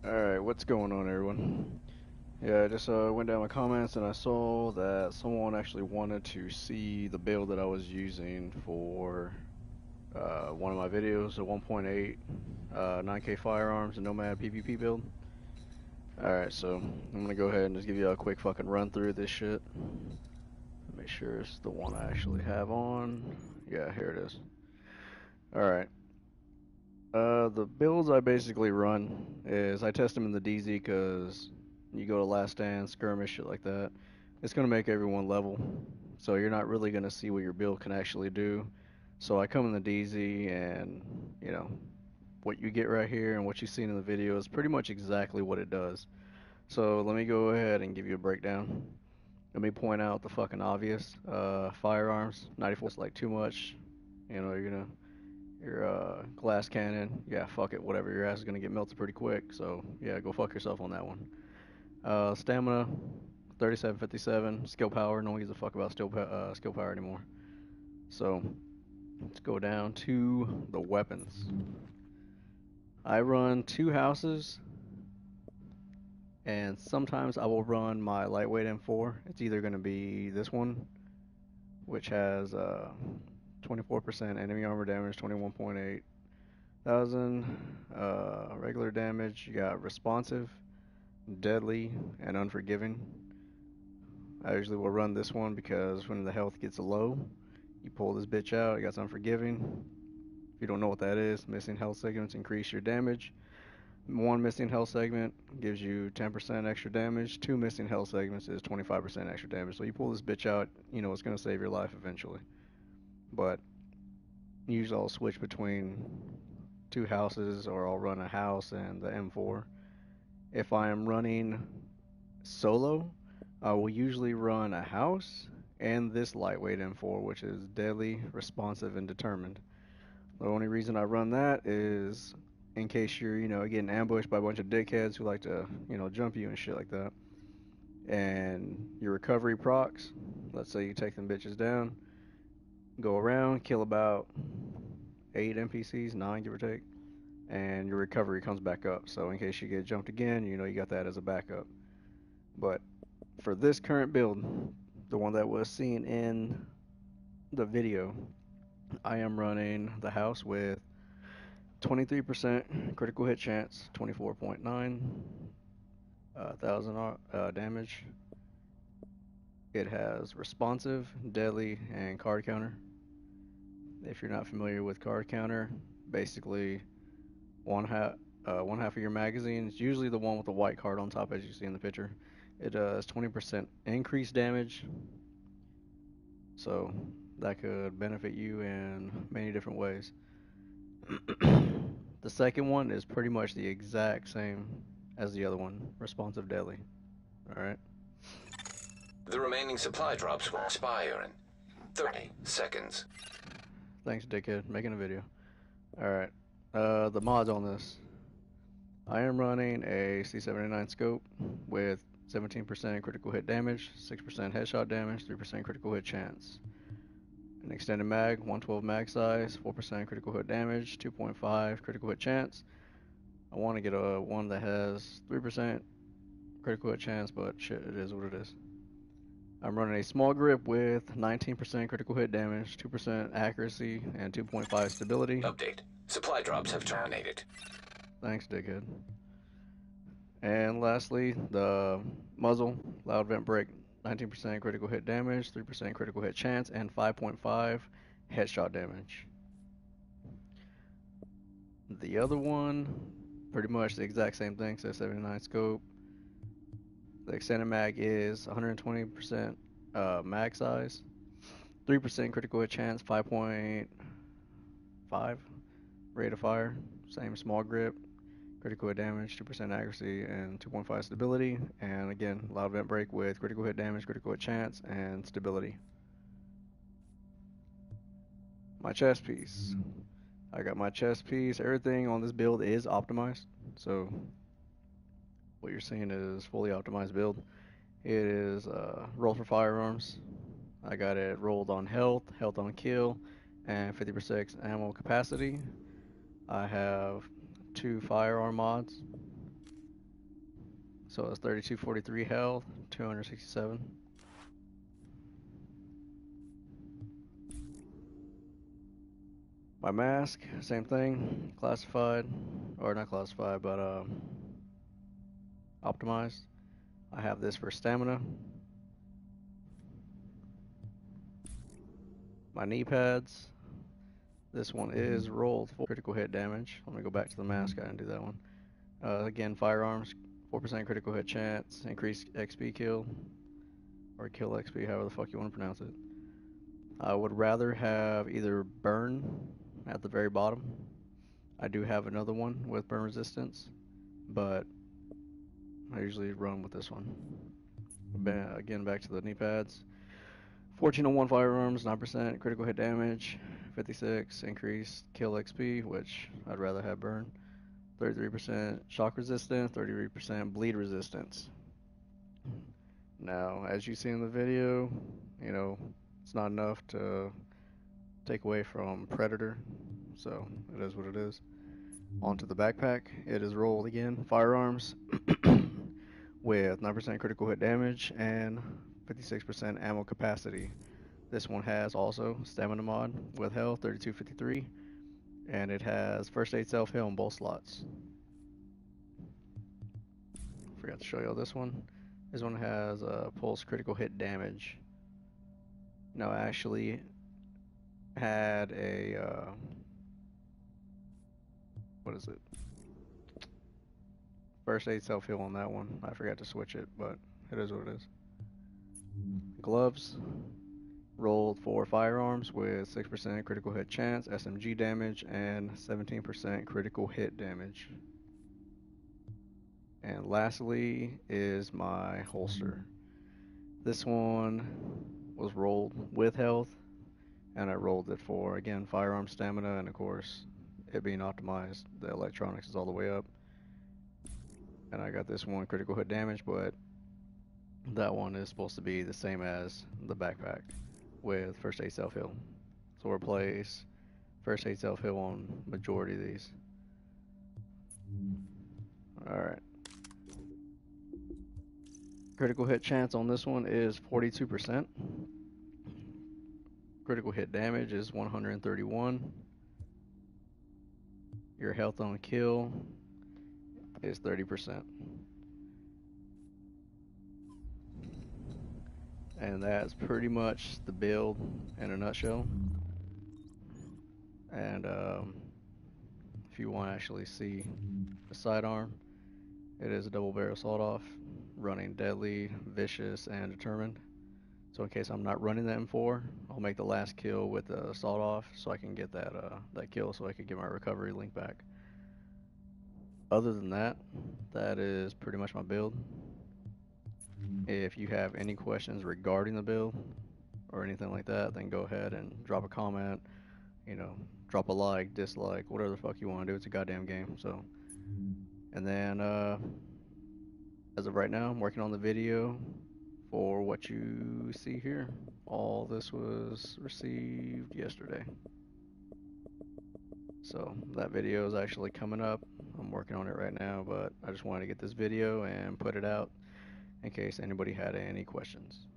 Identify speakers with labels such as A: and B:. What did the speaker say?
A: Alright, what's going on, everyone? Yeah, I just went down my comments and I saw that someone actually wanted to see the build that I was using for one of my videos, a 1.8 9K Firearms and Nomad PvP build. Alright, so I'm gonna go ahead and just give you a quick fucking run through this shit. Make sure it's the one I actually have on. Yeah, here it is. Alright. The builds I basically run is I test them in the DZ because you go to last stand, skirmish, shit like that. It's gonna make everyone level, so you're not really gonna see what your build can actually do. So I come in the DZ and you know what you get right here and what you've seen in the video is pretty much exactly what it does. So let me go ahead and give you a breakdown. Let me point out the fucking obvious. Firearms, 94 is like too much. You know, your glass cannon, yeah, fuck it, whatever. Your ass is gonna get melted pretty quick. So yeah, go fuck yourself on that one. Stamina, 3757. Skill power, no one gives a fuck about skill power anymore. So let's go down to the weapons. I run two houses, and sometimes I will run my lightweight M4. It's either gonna be this one, which has 24% enemy armor damage, 21.8 thousand. Regular damage, you got responsive, deadly, and unforgiving. I usually will run this one because when the health gets low, you pull this bitch out. It got unforgiving. If you don't know what that is, missing health segments increase your damage. One missing health segment gives you 10% extra damage. Two missing health segments is 25% extra damage. So you pull this bitch out, you know it's gonna save your life eventually. But usually I'll switch between two houses, or I'll run a house and the M4. If I am running solo, I will usually run a house and this lightweight M4, which is deadly, responsive, and determined. The only reason I run that is in case you're, getting ambushed by a bunch of dickheads who like to, jump you and shit like that. And your recovery procs, let's say you take them bitches down, go around, kill about 8 NPCs, 9 give or take, and your recovery comes back up. So in case you get jumped again, you got that as a backup. But for this current build, the one that was seen in the video, I am running the house with 23% critical hit chance, 24.9 thousand damage. It has responsive, deadly, and card counter. If you're not familiar with card counter, basically one half of your magazine is usually the one with the white card on top, as you see in the picture. It does 20% increased damage, so that could benefit you in many different ways. The second one is pretty much the exact same as the other one, responsive deadly. Alright.
B: The remaining supply drops will expire in 30 seconds.
A: Thanks, dickhead, making a video. Alright. The mods on this. I am running a C79 scope with 17% critical hit damage, 6% headshot damage, 3% critical hit chance. An extended mag, 112 mag size, 4% critical hit damage, 2.5 critical hit chance. I want to get a one that has 3% critical hit chance, but shit, it is what it is. I'm running a small grip with 19% critical hit damage, 2% accuracy, and 2.5 stability.
B: Update. Supply drops have terminated.
A: Thanks, dickhead. And lastly, the muzzle, loud vent brake, 19% critical hit damage, 3% critical hit chance, and 5.5 headshot damage. The other one, pretty much the exact same thing, so 79 scope. The extended mag is 120% mag size, 3% critical hit chance, 5.5 rate of fire, same small grip, critical hit damage, 2% accuracy, and 2.5 stability. And again, loud vent brake with critical hit damage, critical hit chance, and stability. My chest piece. I got my chest piece. Everything on this build is optimized. So what you're seeing is fully optimized build. It is roll for firearms. I got it rolled on health, health on kill, and 50% ammo capacity. I have two firearm mods. So it's 3243 health, 267. My mask, same thing, classified, or not classified, but optimized. I have this for stamina. My knee pads, this one is rolled for critical hit damage. Let me go back to the mask, I didn't do that one. Again, firearms, 4% critical hit chance, increased XP kill, or kill XP, however the fuck you want to pronounce it. I would rather have either burn at the very bottom. I do have another one with burn resistance, but I usually run with this one. Again, back to the knee pads. 1401 firearms, 9% critical hit damage, 56 increased kill XP, which I'd rather have burn. 33% shock resistance, 33% bleed resistance. Now, as you see in the video, you know, it's not enough to take away from Predator, so it is what it is. Onto the backpack, it is rolled again. Firearms with 9% critical hit damage and 56% ammo capacity. This one has also stamina mod with health 3253, and it has first aid self heal on both slots. Forgot to show y'all this one. This one has pulse critical hit damage. Now I actually had a what is it? First aid self heal on that one. I forgot to switch it, but it is what it is. Gloves rolled for firearms with 6% critical hit chance, SMG damage, and 17% critical hit damage. And lastly is my holster. This one was rolled with health, and I rolled it for, again, firearm stamina, and of course, it being optimized, the electronics is all the way up. And I got this one critical hit damage, but that one is supposed to be the same as the backpack with first aid self heal. So we'll replace first aid self heal on majority of these. Alright. Critical hit chance on this one is 42%. Critical hit damage is 131. Your health on kill is 30%. And that's pretty much the build in a nutshell. And if you want to actually see the sidearm, it is a double barrel sawed-off, running deadly, vicious, and determined. So in case I'm not running the M4, I'll make the last kill with the sawed-off so I can get that kill, so I can get my recovery link back. Other than that, that is pretty much my build. If you have any questions regarding the build or anything like that, then go ahead and drop a comment, you know, drop a like, dislike, whatever the fuck you want to do. It's a goddamn game. So, and then as of right now, I'm working on the video for what you see here. All this was received yesterday. So that video is actually coming up. I'm working on it right now, but I just wanted to get this video and put it out in case anybody had any questions.